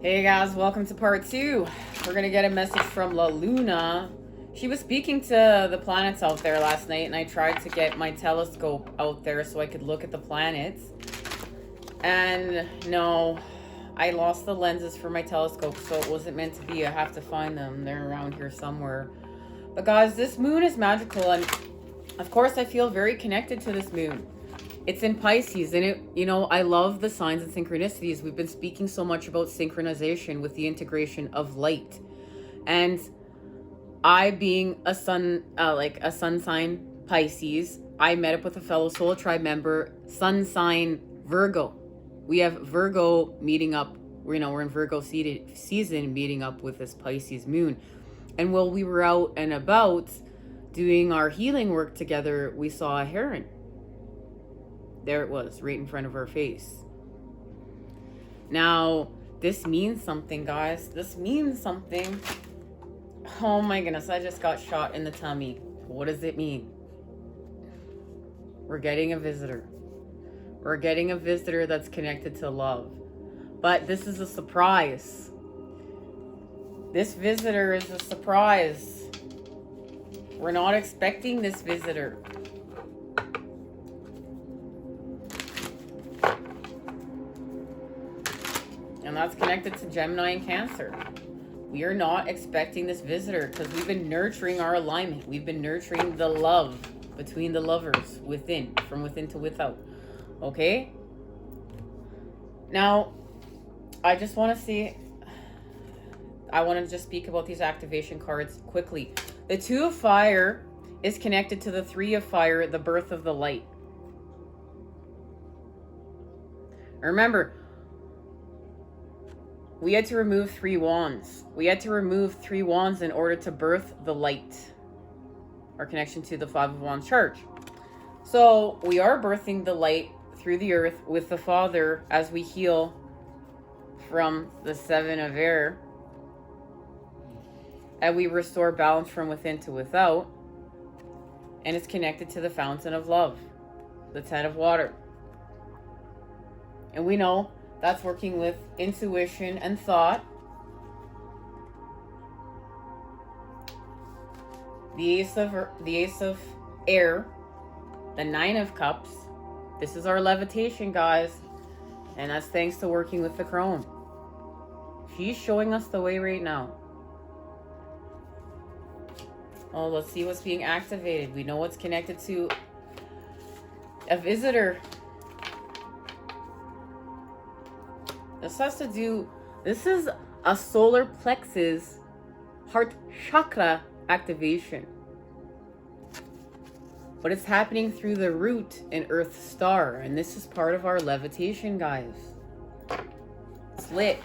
Hey guys, welcome to part 2. We're gonna get a message from La Luna. She was speaking to the planets out there last night, and I tried to get my telescope out there so I could look at the planets. And no, I lost the lenses for my telescope, so it wasn't meant to be. I have to find them. They're around here somewhere. But guys, this moon is magical, and of course I feel very connected to this moon. It's in Pisces, and I love the signs and synchronicities. We've been speaking so much about synchronization with the integration of light. And I, being a sun sign Pisces, I met up with a fellow soul tribe member, sun sign Virgo. We have Virgo meeting up. We're in Virgo season meeting up with this Pisces moon. And while we were out and about doing our healing work together, we saw a heron. There it was, right in front of our face. Now, this means something, guys. This means something. Oh my goodness, I just got shot in the tummy. What does it mean? We're getting a visitor. We're getting a visitor that's connected to love. But this is a surprise. This visitor is a surprise. We're not expecting this visitor. And that's connected to Gemini and Cancer. We are not expecting this visitor because we've been nurturing our alignment. We've been nurturing the love between the lovers within, from within to without. Okay? Now, I want to just speak about these activation cards quickly. The 2 of Fire is connected to the 3 of Fire, the birth of the light. Remember, we had to remove 3 wands. We had to remove 3 wands in order to birth the light. Our connection to the 5 of Wands church. So we are birthing the light through the earth with the Father as we heal from the 7 of air. And we restore balance from within to without. And it's connected to the fountain of love, the 10 of water. And we know that's working with intuition and thought. The Ace of Air, the 9 of Cups. This is our levitation, guys. And that's thanks to working with the Chrome. She's showing us the way right now. Oh, let's see what's being activated. We know what's connected to a visitor. This is a solar plexus heart chakra activation. But it's happening through the root in Earth Star. And this is part of our levitation, guys. It's lit.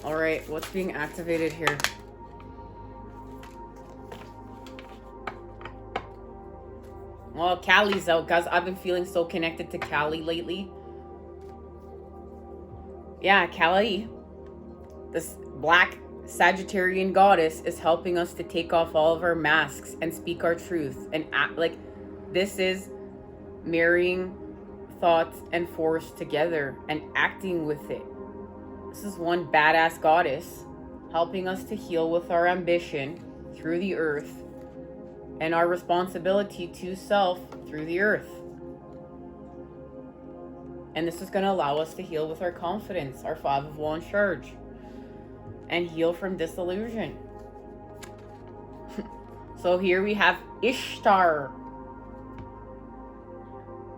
Alright, what's being activated here? Well, Callie's out, guys. I've been feeling so connected to Callie lately. Yeah, Callie, this black Sagittarian goddess, is helping us to take off all of our masks and speak our truth and act like this is marrying thoughts and force together and acting with it. This is one badass goddess helping us to heal with our ambition through the earth and our responsibility to self through the earth. And this is going to allow us to heal with our confidence, our 5 of Wands charge, and heal from disillusion. So here we have Ishtar.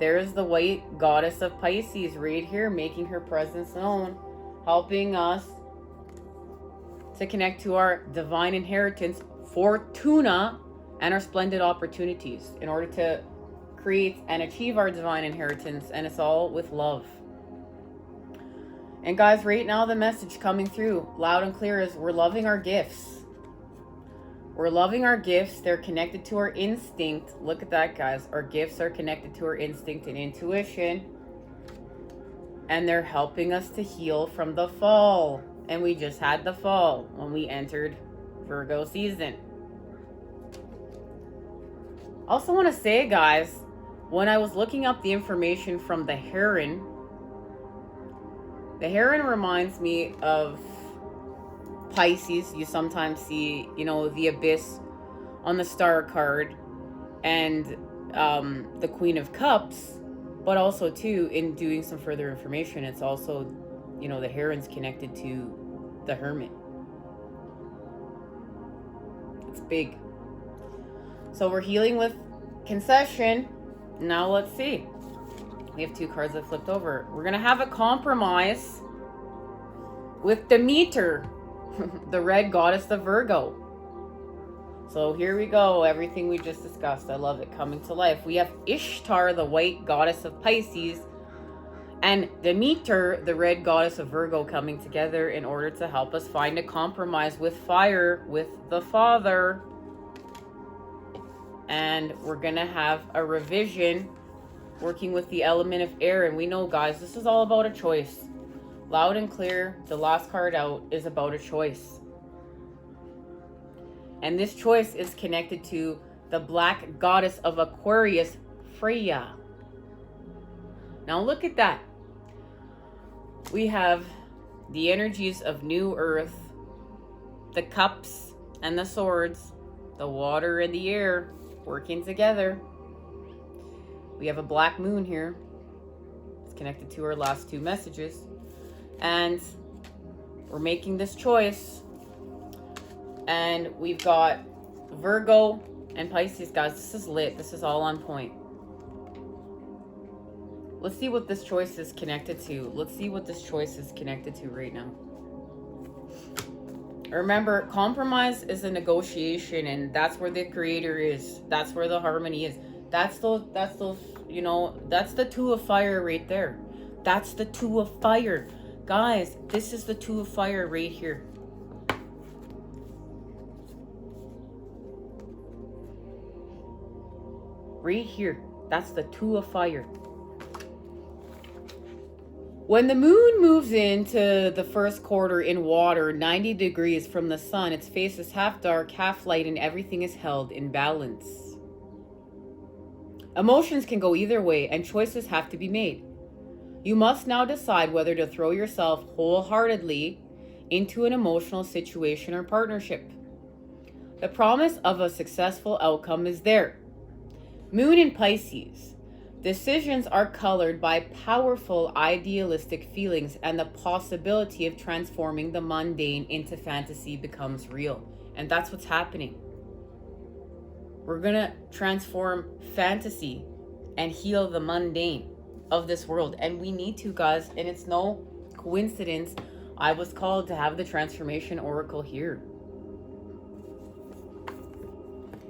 There's the white goddess of Pisces right here, making her presence known, helping us to connect to our divine inheritance, Fortuna, and our splendid opportunities in order to create and achieve our divine inheritance. And it's all with love. And guys, right now the message coming through loud and clear is we're loving our gifts. We're loving our gifts. They're connected to our instinct. Look at that, guys. Our gifts are connected to our instinct and intuition. And they're helping us to heal from the fall. And we just had the fall when we entered Virgo season. Also want to say, guys, when I was looking up the information from the heron reminds me of Pisces. You sometimes see, the abyss on the star card and the Queen of Cups, but also too, in doing some further information, it's also, the heron's connected to the hermit. It's big. So we're healing with concession. Now let's see. We have 2 cards that flipped over. We're going to have a compromise with Demeter, the red goddess of Virgo. So here we go. Everything we just discussed. I love it coming to life. We have Ishtar, the white goddess of Pisces, and Demeter, the red goddess of Virgo, coming together in order to help us find a compromise with fire, with the Father. And we're going to have a revision working with the element of air. And we know, guys, this is all about a choice. Loud and clear, the last card out is about a choice. And this choice is connected to the black goddess of Aquarius, Freya. Now look at that. We have the energies of New Earth, the cups and the swords, the water and the air working together. We have a black moon here. It's connected to our last 2 messages. And we're making this choice. And we've got Virgo and Pisces, guys. This is lit. This is all on point. Let's see what this choice is connected to. Let's see what this choice is connected to right now. Remember, compromise is a negotiation, and that's where the creator is. That's where the harmony is. That's the 2 of fire right there. That's the 2 of fire. Guys, this is the 2 of fire right here. Right here. That's the 2 of fire. When the moon moves into the first quarter in water, 90 degrees from the sun, its face is half dark, half light, and everything is held in balance. Emotions can go either way, and choices have to be made. You must now decide whether to throw yourself wholeheartedly into an emotional situation or partnership. The promise of a successful outcome is there. Moon in Pisces. Decisions are colored by powerful idealistic feelings, and the possibility of transforming the mundane into fantasy becomes real. And that's what's happening. We're going to transform fantasy and heal the mundane of this world. And we need to, guys. And it's no coincidence I was called to have the transformation oracle here.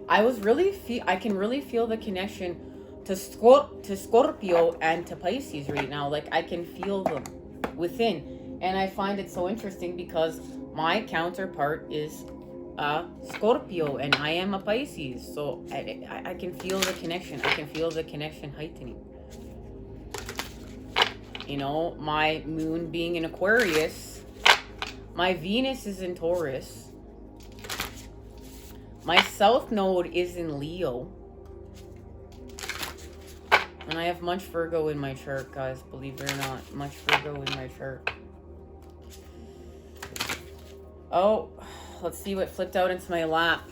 I can really feel the connection to Scorpio and to Pisces right now. Like, I can feel them within. And I find it so interesting because my counterpart is Scorpio and I am a Pisces. So I can feel the connection. I can feel the connection heightening. My moon being in Aquarius, my Venus is in Taurus, my South Node is in Leo, and I have much Virgo in my chart, guys, believe it or not. Much Virgo in my chart. Oh, let's see what flipped out into my lap.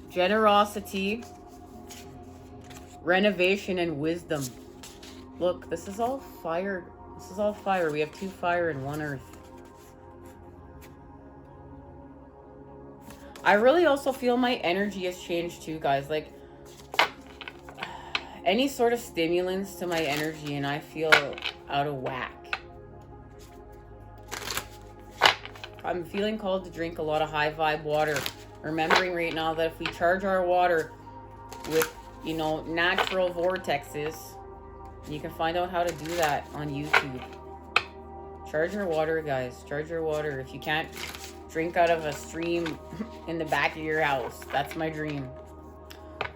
Generosity, renovation, and wisdom. Look, this is all fire. This is all fire. We have 2 fire and 1 earth. I really also feel my energy has changed too, guys. Like, any sort of stimulants to my energy and I feel out of whack. I'm feeling called to drink a lot of high vibe water. Remembering right now that if we charge our water with, you know, natural vortexes, you can find out how to do that on YouTube. Charge your water, guys. Charge your water. If you can't drink out of a stream in the back of your house, that's my dream.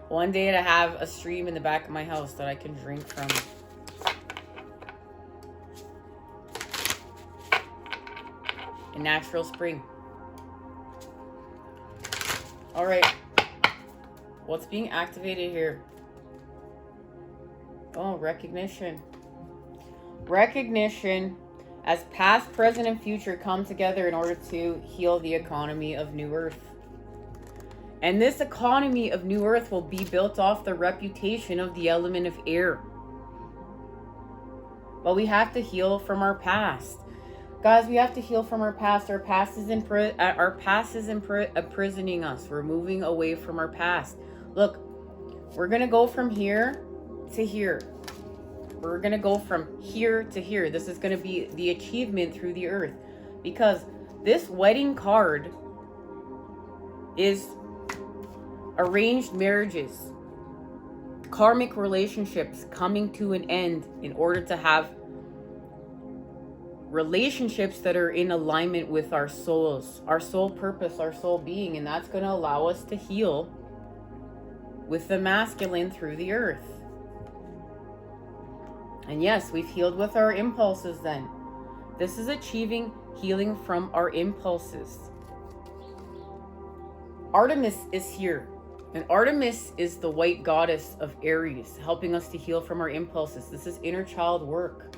One day to have a stream in the back of my house that I can drink from. A natural spring. All right. What's being activated here? Oh, recognition. Recognition as past, present, and future come together in order to heal the economy of New Earth. And this economy of New Earth will be built off the reputation of the element of air. But we have to heal from our past. Guys, we have to heal from our past. Our past is imprisoning us. We're moving away from our past. Look, we're going to go from here to here. We're going to go from here to here. This is going to be the achievement through the earth. Because this wedding card is arranged marriages, karmic relationships coming to an end in order to have relationships that are in alignment with our souls, our soul purpose, our soul being. And that's going to allow us to heal with the masculine through the earth. And yes, we've healed with our impulses then. This is achieving healing from our impulses. Artemis is here. And Artemis is the white goddess of Aries, helping us to heal from our impulses. This is inner child work.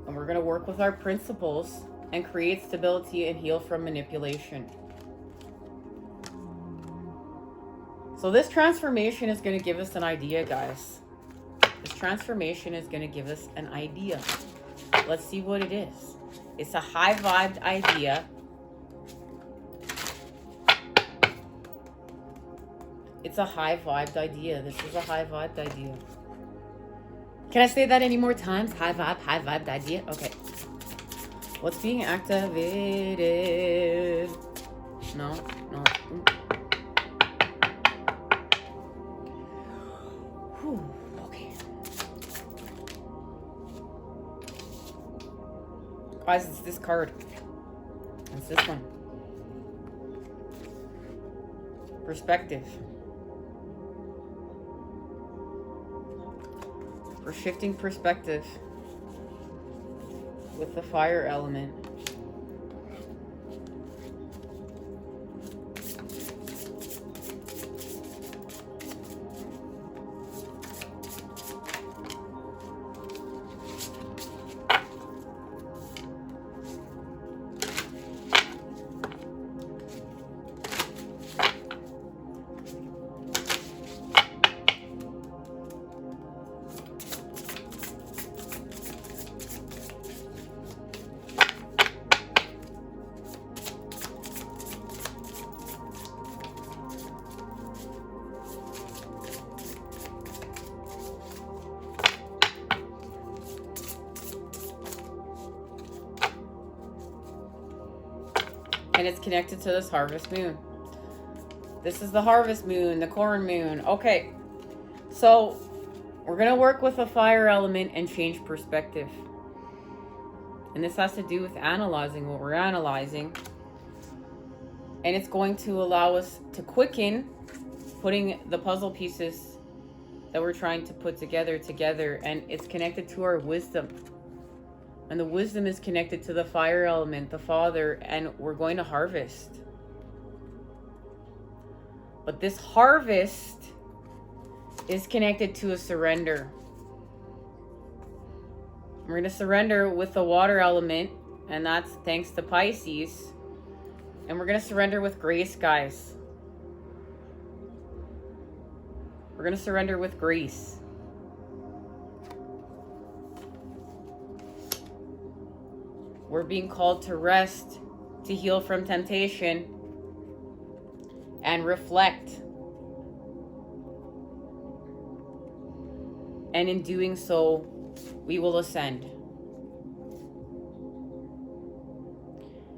And we're going to work with our principles and create stability and heal from manipulation. So this transformation is going to give us an idea, guys. This transformation is going to give us an idea. Let's see what it is. It's a high-vibed idea. It's a high-vibed idea. This is a high-vibed idea. Can I say that any more times? High-vibed idea? Okay. What's being activated? No. Whew. Okay. Guys, it's this card. It's this one. Perspective. We're shifting perspective with the fire element. And it's connected to this harvest moon. This is the harvest moon, the corn moon. Okay, so we're going to work with a fire element and change perspective. And this has to do with analyzing what we're analyzing. And it's going to allow us to quicken putting the puzzle pieces that we're trying to put together. And it's connected to our wisdom. And the wisdom is connected to the fire element, the father, and we're going to harvest. But this harvest is connected to a surrender. We're going to surrender with the water element, and that's thanks to Pisces. And we're going to surrender with grace, guys. We're going to surrender with grace. We're being called to rest, to heal from temptation, reflect. And in doing so, we will ascend.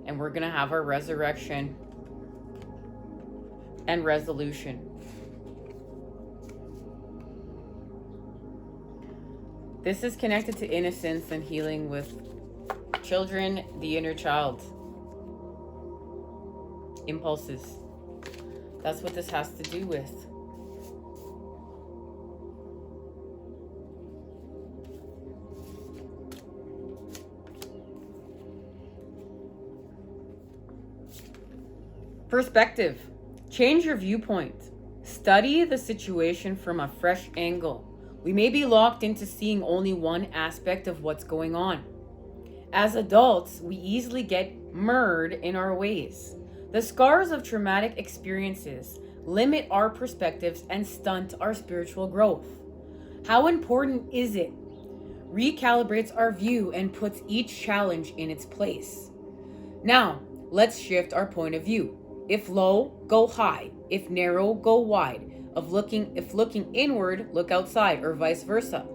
And we're going to have our resurrection and resolution. This is connected to innocence and healing with children, the inner child. Impulses. That's what this has to do with. Perspective. Change your viewpoint. Study the situation from a fresh angle. We may be locked into seeing only one aspect of what's going on. As adults, we easily get mired in our ways. The scars of traumatic experiences limit our perspectives and stunt our spiritual growth. How important is it? Recalibrates our view and puts each challenge in its place. Now, let's shift our point of view. If low, go high. If narrow, go wide. If looking inward, look outside, or vice versa.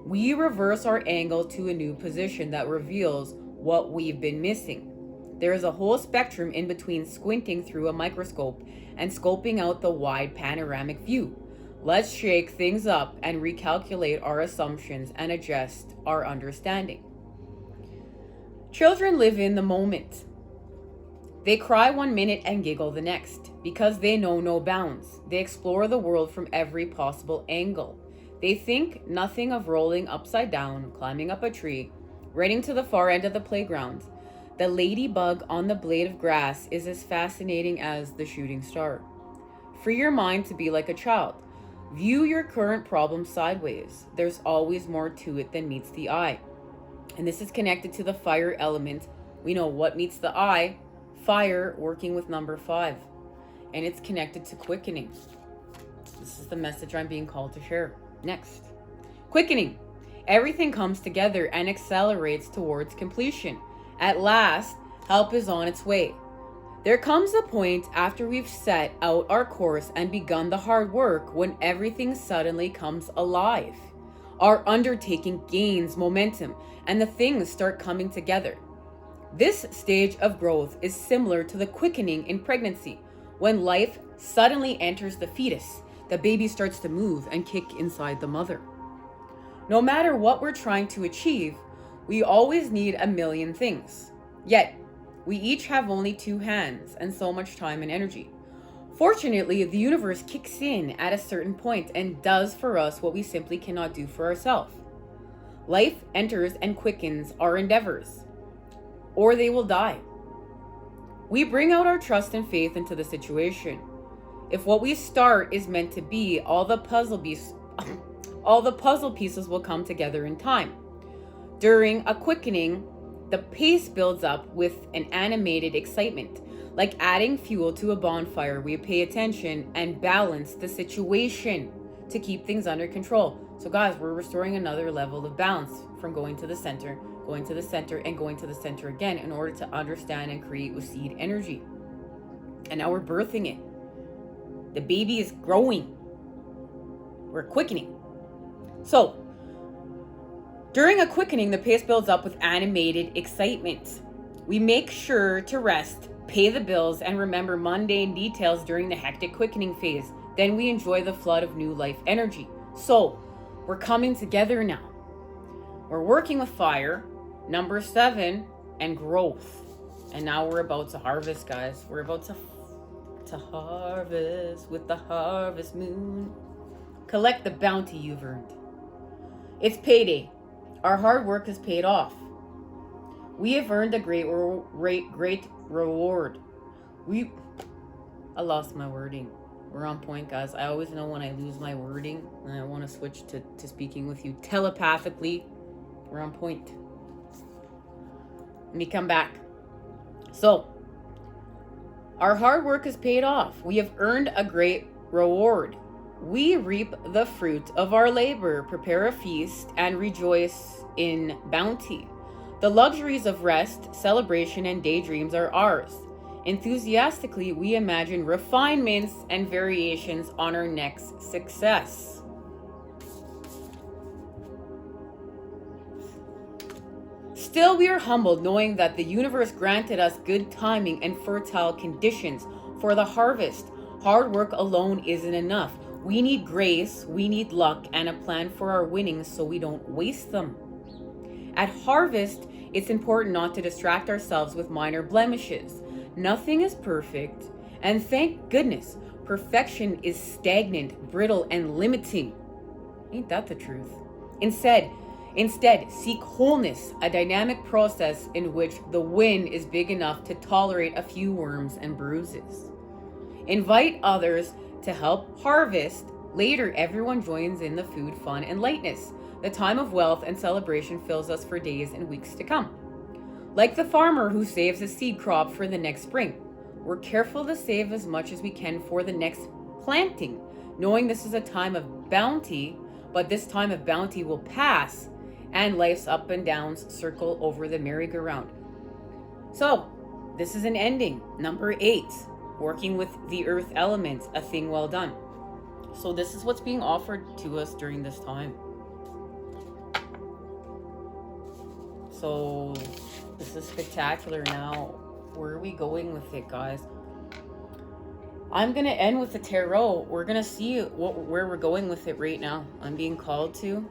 We reverse our angle to a new position that reveals what we've been missing. There is a whole spectrum in between squinting through a microscope and scoping out the wide panoramic view. Let's shake things up and recalculate our assumptions and adjust our understanding. Children live in the moment. They cry 1 minute and giggle the next because they know no bounds. They explore the world from every possible angle. They think nothing of rolling upside down, climbing up a tree, running to the far end of the playground. The ladybug on the blade of grass is as fascinating as the shooting star. Free your mind to be like a child. View your current problem sideways. There's always more to it than meets the eye. And this is connected to the fire element. We know what meets the eye. Fire, working with number 5. And it's connected to quickening. This is the message I'm being called to share. Next. Quickening. Everything comes together and accelerates towards completion. At last, help is on its way. There comes a point after we've set out our course and begun the hard work when everything suddenly comes alive. Our undertaking gains momentum and the things start coming together. This stage of growth is similar to the quickening in pregnancy. When life suddenly enters the fetus, the baby starts to move and kick inside the mother. No matter what we're trying to achieve, we always need a million things. Yet, we each have only 2 hands and so much time and energy. Fortunately, the universe kicks in at a certain point and does for us what we simply cannot do for ourselves. Life enters and quickens our endeavors, or they will die. We bring out our trust and faith into the situation. If what we start is meant to be, all the puzzle pieces will come together in time. During a quickening, the pace builds up with an animated excitement. Like adding fuel to a bonfire, we pay attention and balance the situation to keep things under control. So guys, we're restoring another level of balance from going to the center, and going to the center again in order to understand and create with seed energy. And now we're birthing it. The baby is growing. We're quickening. So, during a quickening, the pace builds up with animated excitement. We make sure to rest, pay the bills, and remember mundane details during the hectic quickening phase. Then we enjoy the flood of new life energy. So, we're coming together now. We're working with fire, number 7, and growth. And now we're about to harvest, guys. We're about to harvest with the harvest moon. Collect the bounty you've earned. It's payday. Our hard work is paid off. We have earned a great reward. I lost my wording. We're on point, guys. I always know when I lose my wording and I want to switch to speaking with you telepathically. We're on point. Let me come back. So, our hard work is paid off. We have earned a great reward. We reap the fruit of our labor, prepare a feast, and rejoice in bounty. The luxuries of rest, celebration, and daydreams are ours. Enthusiastically, we imagine refinements and variations on our next success. Still, we are humbled knowing that the universe granted us good timing and fertile conditions for the harvest. Hard work alone isn't enough. We need grace, we need luck, and a plan for our winnings so we don't waste them. At harvest, it's important not to distract ourselves with minor blemishes. Nothing is perfect, and thank goodness, perfection is stagnant, brittle, and limiting. Ain't that the truth? Instead, seek wholeness, a dynamic process in which the win is big enough to tolerate a few worms and bruises. Invite others to help harvest. Later, everyone joins in the food, fun, and lightness. The time of wealth and celebration fills us for days and weeks to come. Like the farmer who saves a seed crop for the next spring, we're careful to save as much as we can for the next planting, knowing this is a time of bounty, but this time of bounty will pass, and life's up and downs circle over the merry-go-round. So, this is an ending. Number 8, working with the earth elements, a thing well done. So this is what's being offered to us during this time. So this is spectacular. Now, where are we going with it, guys? I'm going to end with the tarot. We're going to see where we're going with it right now. I'm being called to.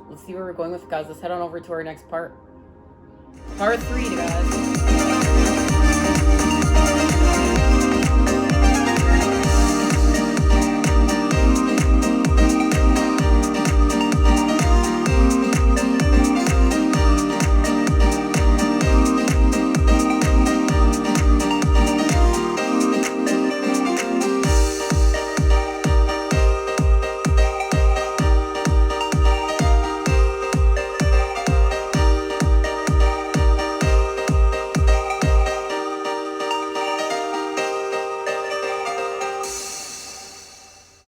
Let's see where we're going with it, guys. Let's head on over to our next part. Part 3, guys.